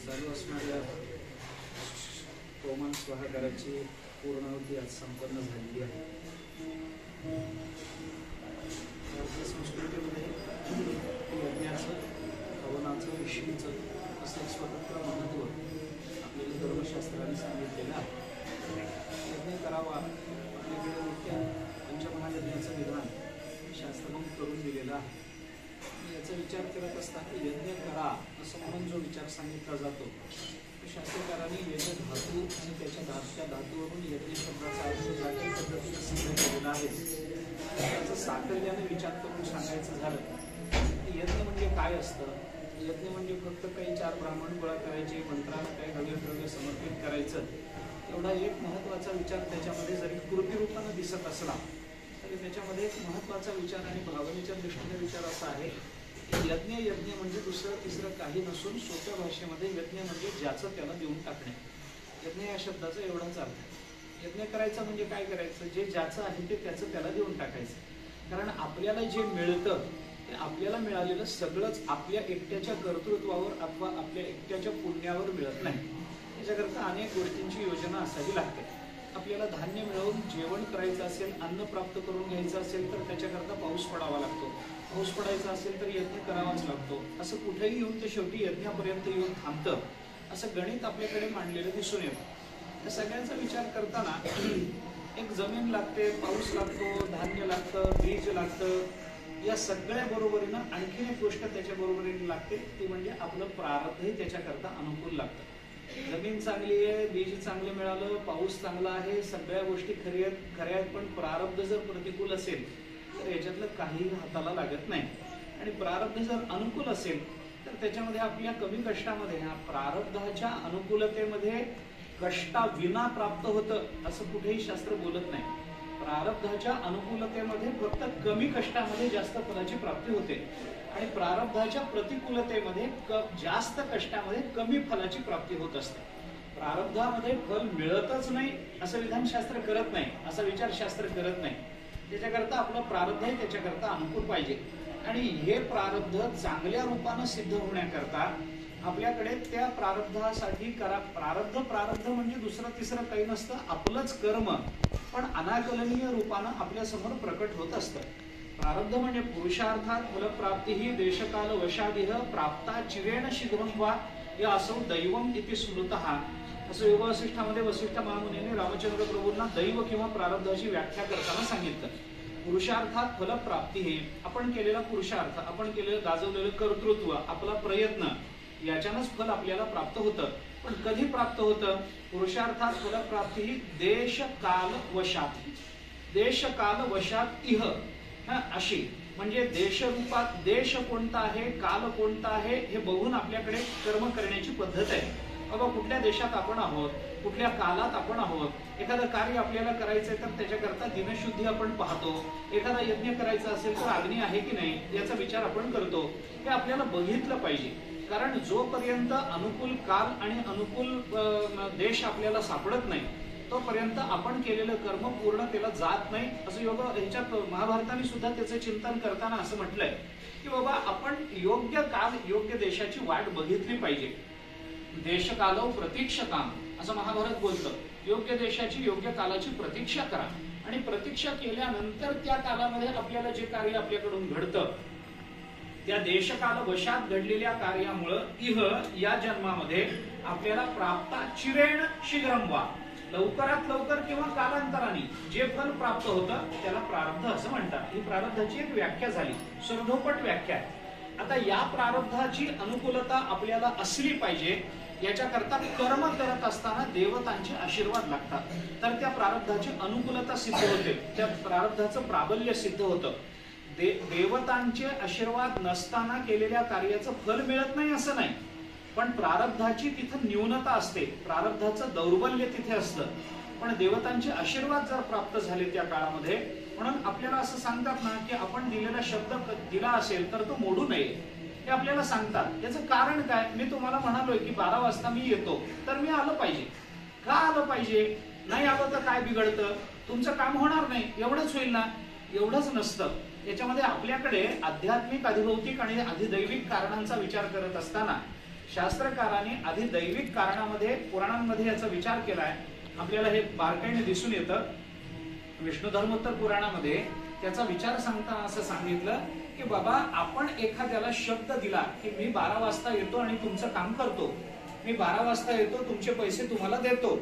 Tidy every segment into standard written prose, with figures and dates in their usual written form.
चालू असणाऱ्या होमान स्वाहागाराची पूर्णावधी आज संपन्न झालेली आहे. भारतीय संस्कृतीमध्ये यज्ञाचं, हवनाचं, विष्णूचं असं एक स्वतंत्र महत्त्व आपल्याला धर्मशास्त्राने सांगितलेलं आहे. यज्ञ करावा आपल्याकडे मुख्य पंचमहायज्ञाचं विधान शास्त्राने करून दिलेलं आहे. याचा विचार करत असताना यज्ञ करा असं म्हणून जो विचार सांगितला जातो तो शास्त्रकारांनी यज्ञ धातू आणि त्या धातूवरून यज्ञ शब्दाचा अर्थ जातीय पद्धतीने सिद्ध केलेला आहे. त्याचं साकल्याने विचार करून सांगायचं झालं की यज्ञ म्हणजे काय असतं. यज्ञ म्हणजे फक्त काही 4 ब्राह्मण गोळा करायचे, मंत्राला काही हव्य समर्पित करायचं, एवढा एक महत्त्वाचा विचार त्याच्यामध्ये जरी कृतीरूपानं दिसत असला तरी त्याच्यामध्ये एक महत्त्वाचा विचार आणि भावनेच्या दृष्टीने विचार असा आहे की यज्ञ म्हणजे दुसरं तिसरं काही नसून सोप्या भाषेमध्ये यज्ञ म्हणजे ज्याचं त्याला देऊन टाकणे. यज्ञ या शब्दाचा एवढाच अर्थ आहे. यज्ञ करायचं म्हणजे काय करायचं, जे ज्याचं आहे ते त्याचं त्याला देऊन टाकायचं. कारण आपल्याला जे मिळतं ते आपल्याला मिळालेलं सगळंच आपल्या एकट्याच्या कर्तृत्वावर अथवा आपल्या एकट्याच्या पुण्यावर मिळत नाही. त्याच्याकरता अनेक गोष्टींची योजना असावी लागते. आपल्याला धान्य मिळवून जेवण करायचं असेल, अन्न प्राप्त करून घ्यायचं असेल तर त्याच्याकरता पाऊस पडावा लागतो. पाऊस पडायचा असेल तर यज्ञ करावाच लागतो. असं कुठेही येऊन ते शेवटी यज्ञापर्यंत येऊन थांबतं. असं गणित आपल्याकडे मांडलेलं दिसून येतं. त्या सगळ्यांचा विचार करताना एक जमीन लागते, पाऊस लागतो, धान्य लागतं, बीज लागतं. या सगळ्या बरोबरीनं आणखीन एक गोष्ट त्याच्या बरोबरीने लागते, ती म्हणजे आपलं प्रारब्धही त्याच्याकरता अनुकूल लागतं. जमीन चांगली आहे, बीज चांगलं मिळालं, पाऊस चांगला आहे, सगळ्या गोष्टी खऱ्या आहेत, पण प्रारब्ध जर प्रतिकूल असेल तर याच्यातलं काही हाताला लागत नाही. आणि प्रारब्ध जर अनुकूल असेल तर त्याच्यामध्ये आपल्या कमी कष्टामध्ये ह्या प्रारब्धाच्या अनुकूलतेमध्ये कष्टाविना प्राप्त होतं असं कुठेही शास्त्र बोलत नाही. प्रारब्धाच्या अनुकूलतेमध्ये फक्त कमी कष्टामध्ये जास्त फलाची प्राप्ती होते आणि प्रारब्धाच्या प्रतिकूलतेमध्ये जास्त कष्टामध्ये कमी फलाची प्राप्ती होत असते. प्रारब्धामध्ये फल मिळतच नाही असं विधान शास्त्र करत नाही, असा विचार शास्त्र करत नाही. त्याच्याकरता आपलं प्रारब्ध आहे त्याच्याकरता अनुकूल पाहिजे. आणि हे प्रारब्ध चांगल्या रूपानं सिद्ध होण्याकरता आपल्याकडे त्या प्रारब्धासाठी प्रारब्ध म्हणजे दुसरं तिसरं काही नसतं, आपलंच कर्म पण अनाकलनीय रूपानं आपल्या समोर प्रकट होत असतं. प्रारब्ध म्हणजे पुरुषार्थात फलप्राप्ती देशकाल वशादिह प्राप्ता चिरेण शीघ्रं वा या असौ दैवम इति स्मृतः. असं योग वसिष्ठामध्ये वसिष्ठ महामुनीने रामचंद्र प्रभूंना दैव किंवा प्रारब्धाची व्याख्या करताना सांगितलं. पुरुषार्थात फलप्राप्ती हे आपण केलेला पुरुषार्थ, आपण केलेलं गाजवलेलं कर्तृत्व, आपला प्रयत्न याच्यानंच फल आपल्याला प्राप्त होतं. पण कधी प्राप्त होतं? पुरुषार्थात फलप्राप्ती देश काल वशात. देश काल वशात इह अशी म्हणजे देशरूपात देश कोणता आहे, काल कोणता आहे हे बघून आपल्याकडे कर्म करण्याची पद्धत आहे. बाबा कुठल्या देशात आपण आहोत, कुठल्या कालात आपण आहोत, एखादं कार्य आपल्याला करायचंय तर त्याच्याकरता दिनशुद्धी आपण पाहतो. एखादा यज्ञ करायचा असेल तर अग्नी आहे की नाही याचा विचार आपण करतो. हे आपल्याला बघितलं पाहिजे. कारण जोपर्यंत अनुकूल काल आणि अनुकूल देश आपल्याला सापडत नाही तोपर्यंत आपण केलेलं कर्म पूर्णतेला जात नाही. असं योग ह्याच्यात महाभारताने सुद्धा त्याचं चिंतन करताना असं म्हटलंय की बाबा आपण योग्य काल योग्य देशाची वाट बघितली पाहिजे. देशकालो प्रतीक्षताम असं महाभारत बोलतं. योग्य देशाची योग्य कालाची प्रतीक्षा करा आणि प्रतीक्षा केल्यानंतर त्या कालामध्ये आपल्याला जे कार्य आपल्याकडून घडतं त्या देशकाल वशात घडलेल्या कार्यामुळं इह या जन्मामध्ये आपल्याला प्राप्ता चिरेण शीघ्रं वा लवकरात लवकर किंवा कालांतराने जे फल प्राप्त होतं त्याला प्रारब्ध असं म्हणतात. ही प्रारब्धाची एक व्याख्या झाली, सर्वोपट व्याख्या. आता या प्रारब्धाची अनुकूलता आपल्याला असली पाहिजे. याच्याकरता कर्म करत असताना देवतांचे आशीर्वाद लागतात तर त्या प्रारब्धाची अनुकूलता सिद्ध होते, त्या प्रारब्धाचं प्राबल्य सिद्ध होतं. देवतांचे आशीर्वाद नसताना केलेल्या कार्याचं फल मिळत नाही असं नाही, पण प्रारब्धाची तिथं न्यूनता असते, प्रारब्धाचं दौर्बल्य तिथे असतं. पण देवतांचे आशीर्वाद जर प्राप्त झाले त्या काळामध्ये, म्हणून आपल्याला असं सांगतात ना की आपण दिलेला शब्द दिला असेल तर तो मोडू नये, हे आपल्याला सांगतात. याचं कारण काय? मी तुम्हाला म्हणालोय की 12 वाजता मी येतो तर मी आलं पाहिजे. का आलं पाहिजे? नाही आलं तर काय बिघडतं? तुमचं काम होणार नाही एवढंच होईल ना. एवढंच नसतं. याच्यामध्ये आपल्याकडे आध्यात्मिक, अधिभौतिक आणि अधिदैविक कारणांचा विचार करत असताना शास्त्रकारांनी अधिदैविक कारणामध्ये, पुराणांमध्ये याचा विचार केलाय. आपल्याला हे बारकाईने दिसून येतं. विष्णू धर्मोत्तर पुराणामध्ये त्याचा विचार सांगताना असं सांगितलं की बाबा, आपण एखाद्याला शब्द दिला की मी 12 वाजता येतो आणि तुमचं काम करतो, मी 12 वाजता येतो, तुमचे पैसे तुम्हाला देतो.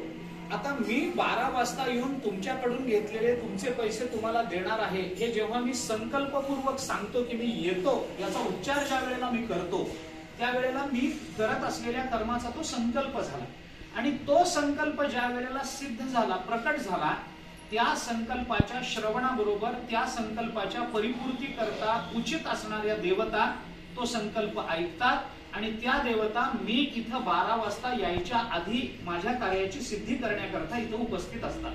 आता मी 12 वाजता येऊन तुमच्याकडून घेतलेले तुमचे पैसे तुम्हाला देणार आहे, हे जेव्हा मी संकल्पपूर्वक सांगतो की मी येतो, याचा उच्चार ज्या वेळेला मी करतो, त्यावेळेला मी करत असलेल्या कर्माचा तो संकल्प झाला. आणि तो संकल्प ज्या वेळेला सिद्ध झाला, प्रकट झाला, त्या संकल्पाच्या श्रवणाबरोबर त्या संकल्पाच्या परिपूर्ती करता उचित असणाऱ्या देवता तो संकल्प ऐकतात आणि त्या देवता मी इथं 12 वाजता यायच्या आधी माझ्या कार्याची सिद्धी करण्याकरता इथं उपस्थित असतात.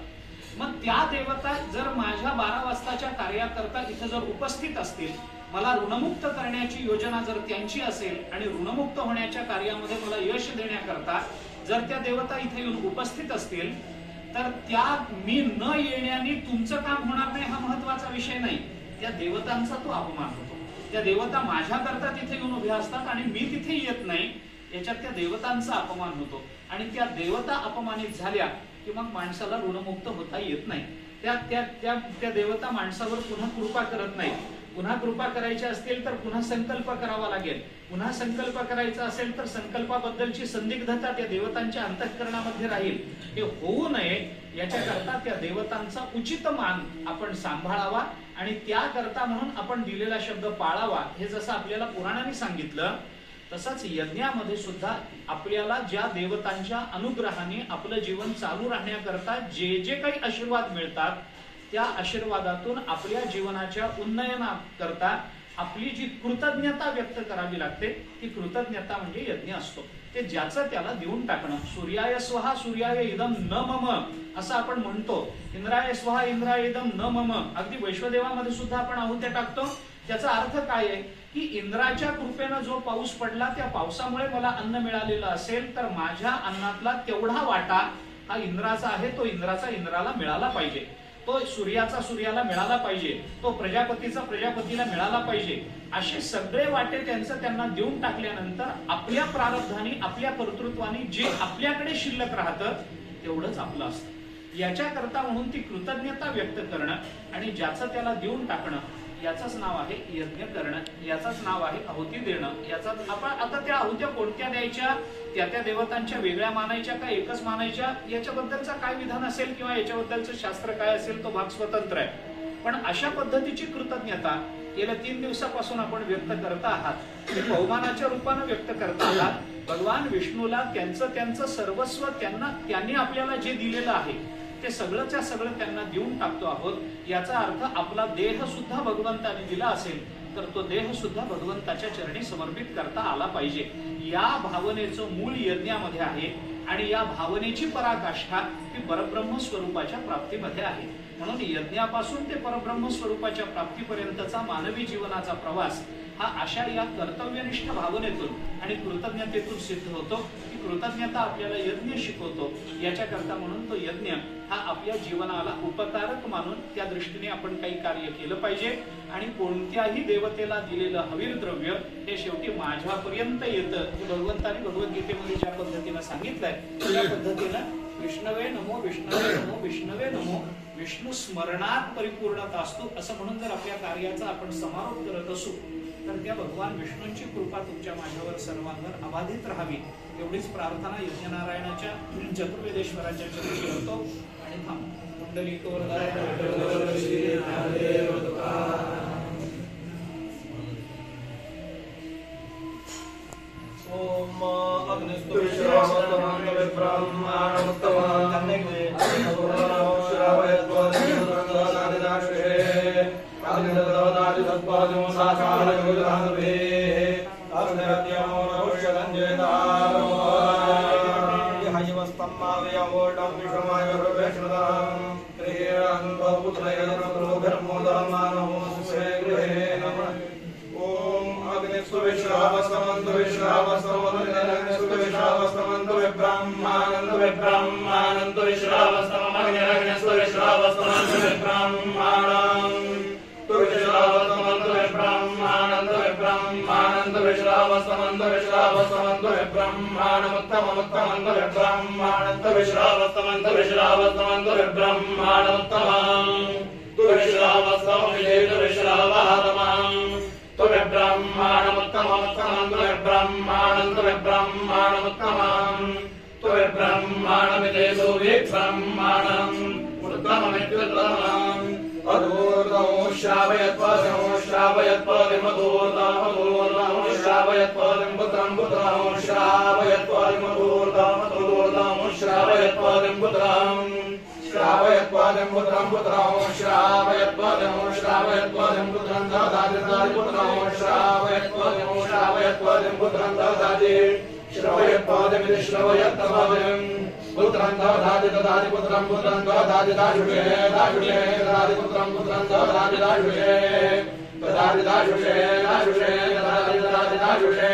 मग त्या देवता जर माझ्या 12 वाजताच्या कार्याकरता इथं जर उपस्थित असतील, मला ऋणमुक्त करण्याची योजना जर त्यांची असेल आणि ऋणमुक्त होण्याच्या कार्यामध्ये मला यश देण्याकरता जर त्या देवता इथे येऊन उपस्थित असतील, तर त्या मी न येण्याने तुमचं काम होणार नाही हा महत्वाचा विषय नाही. त्या देवतांचा तो अपमान होतो. त्या देवता माझ्याकरता तिथे येऊन उभ्या असतात आणि मी तिथे येत नाही, याच्यात त्या देवतांचा अपमान होतो. आणि त्या देवता अपमानित झाल्या की मग माणसाला ऋणमुक्त होता येत नाही. त्या देवता माणसावर पुन्हा कृपा करत नाही. पुन्हा कृपा करायची असतील तर पुन्हा संकल्प करावा लागेल. पुन्हा संकल्प करायचा असेल तर संकल्पाबद्दलची संदिग्धता त्या देवतांच्या अंतःकरणामध्ये राहील. हे होऊ नये याच्याकरता त्या देवतांचा उचित मान आपण सांभाळावा आणि त्याकरता म्हणून आपण दिलेला शब्द पाळावा. हे जसं आपल्याला पुराणाने सांगितलं, तसंच यज्ञामध्ये सुद्धा आपल्याला ज्या देवतांच्या अनुग्रहाने आपलं जीवन चालू राहण्याकरता जे जे काही आशीर्वाद मिळतात, त्या आशीर्वादातून आपल्या जीवनाच्या उन्नयनाकरता आपली जी कृतज्ञता व्यक्त करावी लागते, ती कृतज्ञता म्हणजे यज्ञ असतो. ते ज्याचं त्याला देऊन टाकणं. सूर्याय स्वहा सूर्याय इदम न मम असं आपण म्हणतो. इंद्राय स्वहा इंद्राय इदम न मम. अगदी वैश्वदेवामध्ये सुद्धा आपण आहुत्या टाकतो. त्याचा अर्थ काय आहे की इंद्राच्या कृपेनं जो पाऊस पडला, त्या पावसामुळे मला अन्न मिळालेलं असेल तर माझ्या अन्नातला तेवढा वाटा हा इंद्राचा आहे. तो इंद्राचा इंद्राला मिळाला पाहिजे, तो सूर्याचा सूर्याला मिळाला पाहिजे, तो प्रजापतीचा प्रजापतीला मिळाला पाहिजे. असे सगळे वाटे त्यांना देऊन टाकल्यानंतर आपल्या प्रारब्धाने, आपल्या कर्तृत्वाने जे आपल्याकडे शिल्लक राहतं तेवढंच आपलं असतं. याच्याकरता म्हणून ती कृतज्ञता व्यक्त करणं आणि ज्याचं त्याला देऊन टाकणं, याचंच नाव आहे यज्ञ करणं, याचंच नाव आहे आहुती देणं. याचा आपण आता त्या आहुत्या कोणत्या द्यायच्या, त्या देवतांच्या वेगळ्या मानायच्या का एकच मानायच्या, याच्याबद्दलचा काय विधान असेल किंवा याच्याबद्दलचं शास्त्र काय असेल तो भाग स्वतंत्र आहे. पण अशा पद्धतीची कृतज्ञता गेल्या 3 दिवसापासून आपण व्यक्त करता आहात, ती बहुमानाच्या रूपानं व्यक्त करता आहात. भगवान विष्णूला त्यांचं सर्वस्व त्यांनी आपल्याला जे दिलेलं आहे ते सगळंच्या सगळं त्यांना देऊन टाकतो आहोत. याचा अर्थ आपला देह सुद्धा भगवंताने दिला असेल तर तो देह सुद्धा भगवंताच्या चरणी समर्पित करता आला पाहिजे. या भावनेचं मूळ यज्ञामध्ये आहे आणि या भावनेची पराकाष्ठा ही परब्रह्म स्वरूपाच्या प्राप्तीमध्ये आहे. म्हणून यज्ञापासून ते परब्रह्म स्वरूपाच्या प्राप्तीपर्यंतचा मानवी जीवनाचा प्रवास हा अशा या कर्तव्यनिष्ठ भावनेतून आणि कृतज्ञतेतून सिद्ध होतो. की कृतज्ञता आपल्याला यज्ञ शिकवतो. याच्याकरता म्हणून तो यज्ञ हा आपल्या जीवनाला उपकारक मानून त्या दृष्टीने आपण काही कार्य केलं पाहिजे. आणि कोणत्याही देवतेला दिलेलं हवीर द्रव्य हे शेवटी माझ्यापर्यंत येतं. भगवंताने भगवद्गीतेमध्ये ज्या पद्धतीनं सांगितलंय त्या पद्धतीनं विष्णवे नमो विष्णवे नमो विष्णवे नमो, विष्णू स्मरणात परिपूर्णता असतो असं म्हणून जर आपल्या कार्याचा आपण समारोप करत असू तर त्या भगवान विष्णूंची कृपा तुमच्या माझ्यावर सर्वांवर अबाधित राहावी एवढीच प्रार्थना यज्ञनारायणाच्या चतुर्वेदेश्वराच्या चरणी करतो. आणि ओम अग्निस्तु विश्रावस्तमं ब्रह्माणमुत्तमं विश्रावस्तमन्त विश्रावस्तमन्त विब्रह्माणमुत्तममुत्तमन्त विब्रह्माणन्त विश्रावस्तमन्त विश्रावस्तमन्त विब्रह्माणमुत्तमम् तु विश्रावस्तममिदेतु विश्रावातमम् तु विब्रह्माणमुत्तममुत्तमन्त विब्रह्माणन्त विब्रह्माणमुत्तमम् तु विब्रह्माणमिदेतु विब्रह्माणम् उत्तममित्युत्तमम् अधूर्णो श्रावयत्पदं श्रावयत्पदिमधूर्णमधूर्णं श्रावयत्पदिं पुत्रं पुत्रं श्रावयत्पदिमधूर्णमधूर्णं श्रावयत्पदिं पुत्रं श्रावयत्पदिं पुत्रं पुत्रं श्रावयत्पदिं पुत्रं ददाति पुत्रं श्रावयत्पदिं पुत्रं ददाति श्रवयत्पदिमिति श्रवयत्पदिं पुत्रं ददाति ददाति पुत्रं ददाति दाशुषे दाशुषे ददाति पुत्रं ददाति दाशुषे ददाति दाशुषे दाशुषे ददाति ददाति दाशुषे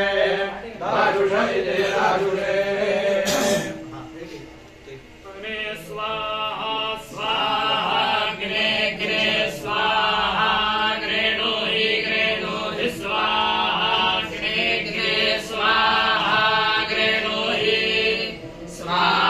दाशुष इति दाशुषे अग्ने स्वाहा स्वाहा अग्ने अग्ने स्वाहा अग्नेणोहि अग्नेणोहि स्वाहा अग्ने अग्ने स्वाहा अग्नेणोहि स्वाहा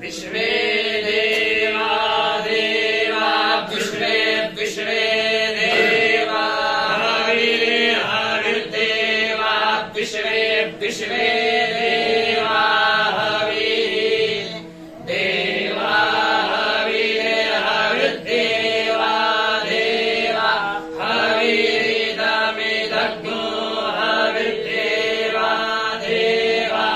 विश्वे देवा देवा विश्वे विश्वे देवा हविरे हविर्देवा विश्वे विश्वे देवा हविः देवा हविरे हविर्देवा देवा हविरिदमिदग्नो हविर्देवा देवा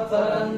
संवत्सरं